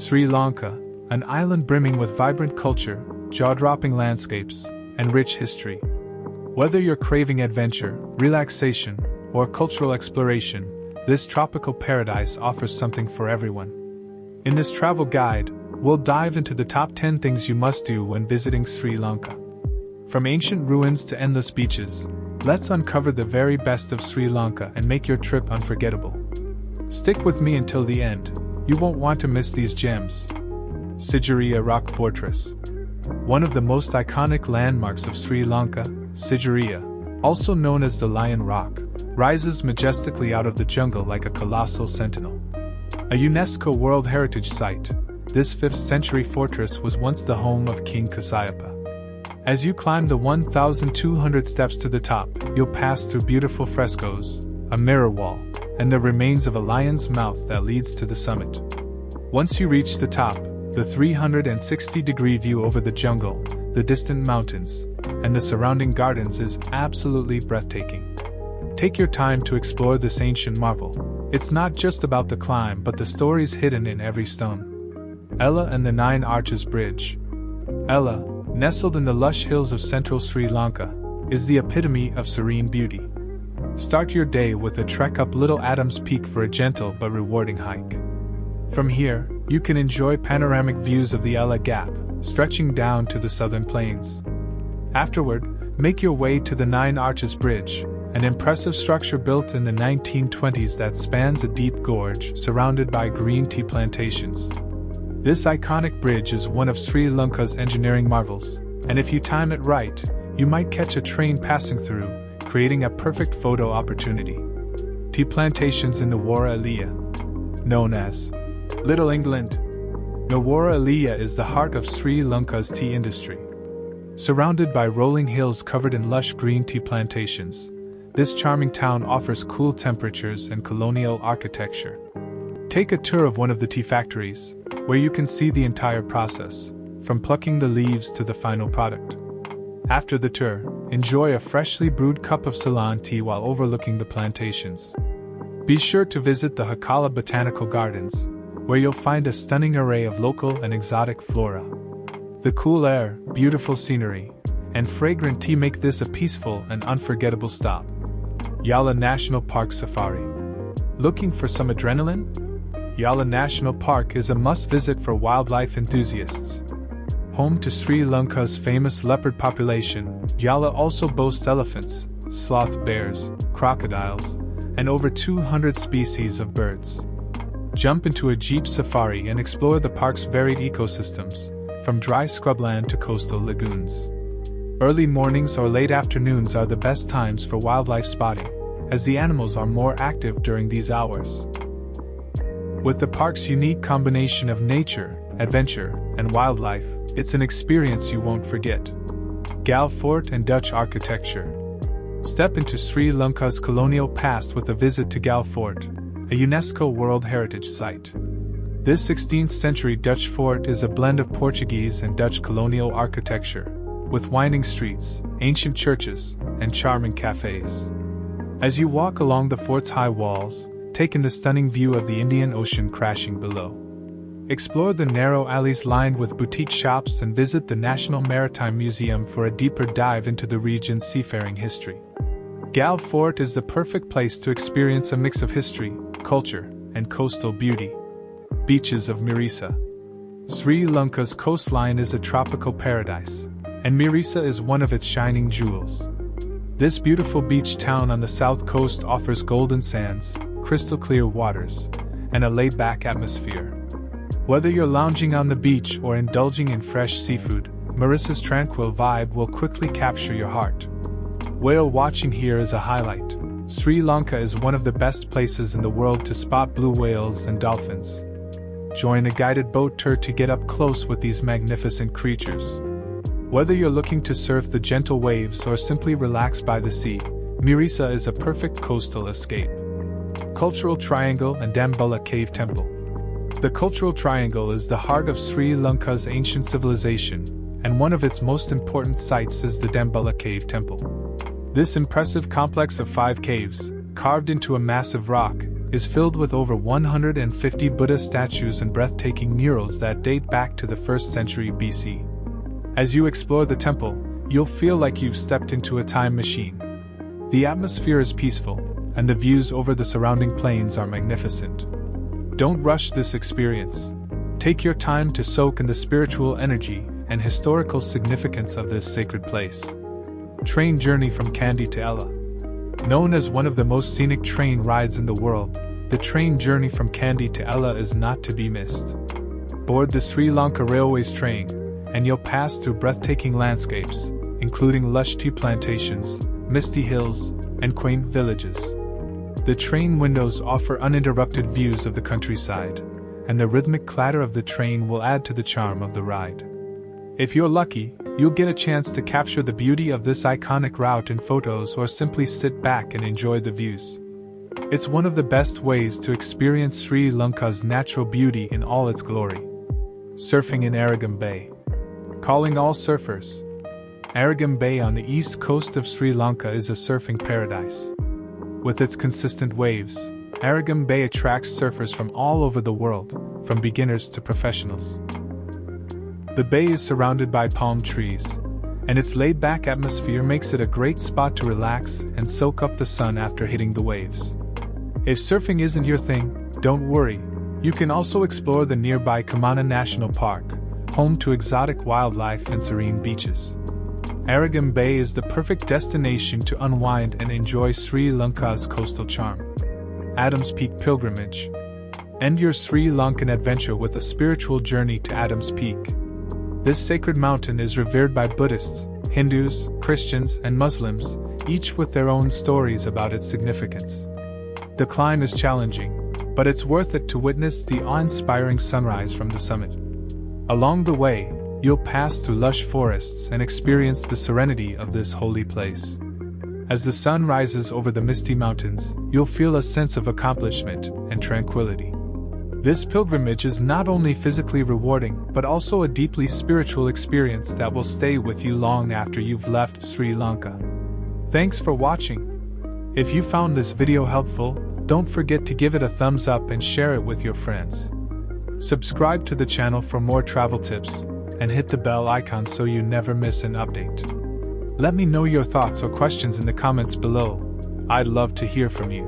Sri Lanka, an island brimming with vibrant culture, jaw-dropping landscapes, and rich history. Whether you're craving adventure, relaxation, or cultural exploration, this tropical paradise offers something for everyone. In this travel guide, we'll dive into the top 10 things you must do when visiting Sri Lanka. From ancient ruins to endless beaches, let's uncover the very best of Sri Lanka and make your trip unforgettable. Stick with me until the end, you won't want to miss these gems. Sigiriya Rock Fortress. One of the most iconic landmarks of Sri Lanka, Sigiriya, also known as the Lion Rock, rises majestically out of the jungle like a colossal sentinel. A UNESCO World Heritage Site, this 5th century fortress was once the home of King Kasyapa. As you climb the 1,200 steps to the top, you'll pass through beautiful frescoes, a mirror wall, and the remains of a lion's mouth that leads to the summit. Once you reach the top, the 360-degree view over the jungle, the distant mountains, and the surrounding gardens is absolutely breathtaking. Take your time to explore this ancient marvel. It's not just about the climb but the stories hidden in every stone. Yala and the 9 Arches Bridge. Yala, nestled in the lush hills of central Sri Lanka, is the epitome of serene beauty. Start your day with a trek up Little Adams Peak for a gentle but rewarding hike. From here, you can enjoy panoramic views of the Yala Gap, stretching down to the southern plains. Afterward, make your way to the 9 Arches Bridge, an impressive structure built in the 1920s that spans a deep gorge surrounded by green tea plantations. This iconic bridge is one of Sri Lanka's engineering marvels, and if you time it right, you might catch a train passing through, creating a perfect photo opportunity. Tea plantations in Nuwara Eliya. Known as Little England, Nuwara Eliya is the heart of Sri Lanka's tea industry. Surrounded by rolling hills covered in lush green tea plantations, this charming town offers cool temperatures and colonial architecture. Take a tour of one of the tea factories, where you can see the entire process, from plucking the leaves to the final product. After the tour, enjoy a freshly brewed cup of Ceylon tea while overlooking the plantations. Be sure to visit the Hakala Botanical Gardens, where you'll find a stunning array of local and exotic flora. The cool air, beautiful scenery, and fragrant tea make this a peaceful and unforgettable stop. Yala National Park Safari. Looking for some adrenaline? Yala National Park is a must-visit for wildlife enthusiasts. Home to Sri Lanka's famous leopard population, Yala also boasts elephants, sloth bears, crocodiles, and over 200 species of birds. Jump into a jeep safari and explore the park's varied ecosystems, from dry scrubland to coastal lagoons. Early mornings or late afternoons are the best times for wildlife spotting, as the animals are more active during these hours. With the park's unique combination of nature, adventure, and wildlife, it's an experience you won't forget. Galle Fort and Dutch architecture. Step into Sri Lanka's colonial past with a visit to Galle Fort, a UNESCO World Heritage Site. This 16th century Dutch fort is a blend of Portuguese and Dutch colonial architecture, with winding streets, ancient churches, and charming cafes. As you walk along the fort's high walls, take in the stunning view of the Indian Ocean crashing below. Explore the narrow alleys lined with boutique shops and visit the National Maritime Museum for a deeper dive into the region's seafaring history. Galle Fort is the perfect place to experience a mix of history, culture, and coastal beauty. Beaches of Mirisa. Sri Lanka's coastline is a tropical paradise, and Mirisa is one of its shining jewels. This beautiful beach town on the south coast offers golden sands, crystal clear waters, and a laid-back atmosphere. Whether you're lounging on the beach or indulging in fresh seafood, Mirisa's tranquil vibe will quickly capture your heart. Whale watching here is a highlight. Sri Lanka is one of the best places in the world to spot blue whales and dolphins. Join a guided boat tour to get up close with these magnificent creatures. Whether you're looking to surf the gentle waves or simply relax by the sea, Mirisa is a perfect coastal escape. Cultural Triangle and Demala Cave Temple. The Cultural Triangle is the heart of Sri Lanka's ancient civilization, and one of its most important sites is the Demala Cave Temple. This impressive complex of 5 caves, carved into a massive rock, is filled with over 150 Buddha statues and breathtaking murals that date back to the 1st century BC. As you explore the temple, you'll feel like you've stepped into a time machine. The atmosphere is peaceful, and the views over the surrounding plains are magnificent. Don't rush this experience. Take your time to soak in the spiritual energy and historical significance of this sacred place. Train journey from Kandy to Yala. Known as one of the most scenic train rides in the world, the train journey from Kandy to Yala is not to be missed. Board the Sri Lanka Railways train, and you'll pass through breathtaking landscapes, including lush tea plantations, misty hills, and quaint villages. The train windows offer uninterrupted views of the countryside, and the rhythmic clatter of the train will add to the charm of the ride. If you're lucky, you'll get a chance to capture the beauty of this iconic route in photos or simply sit back and enjoy the views. It's one of the best ways to experience Sri Lanka's natural beauty in all its glory. Surfing in Arugam Bay. Calling all surfers. Arugam Bay on the east coast of Sri Lanka is a surfing paradise. With its consistent waves, Arugam Bay attracts surfers from all over the world, from beginners to professionals. The bay is surrounded by palm trees, and its laid-back atmosphere makes it a great spot to relax and soak up the sun after hitting the waves. If surfing isn't your thing, don't worry. You can also explore the nearby Kamana National Park, home to exotic wildlife and serene beaches. Arugam Bay is the perfect destination to unwind and enjoy Sri Lanka's coastal charm. Adam's Peak Pilgrimage. End your Sri Lankan adventure with a spiritual journey to Adam's Peak. This sacred mountain is revered by Buddhists, Hindus, Christians, and Muslims, each with their own stories about its significance. The climb is challenging, but it's worth it to witness the awe-inspiring sunrise from the summit. Along the way, you'll pass through lush forests and experience the serenity of this holy place. As the sun rises over the misty mountains, you'll feel a sense of accomplishment and tranquility. This pilgrimage is not only physically rewarding but also a deeply spiritual experience that will stay with you long after you've left Sri Lanka. Thanks for watching. If you found this video helpful, don't forget to give it a thumbs up and share it with your friends. Subscribe to the channel for more travel tips, and hit the bell icon so you never miss an update. Let me know your thoughts or questions in the comments below. I'd love to hear from you.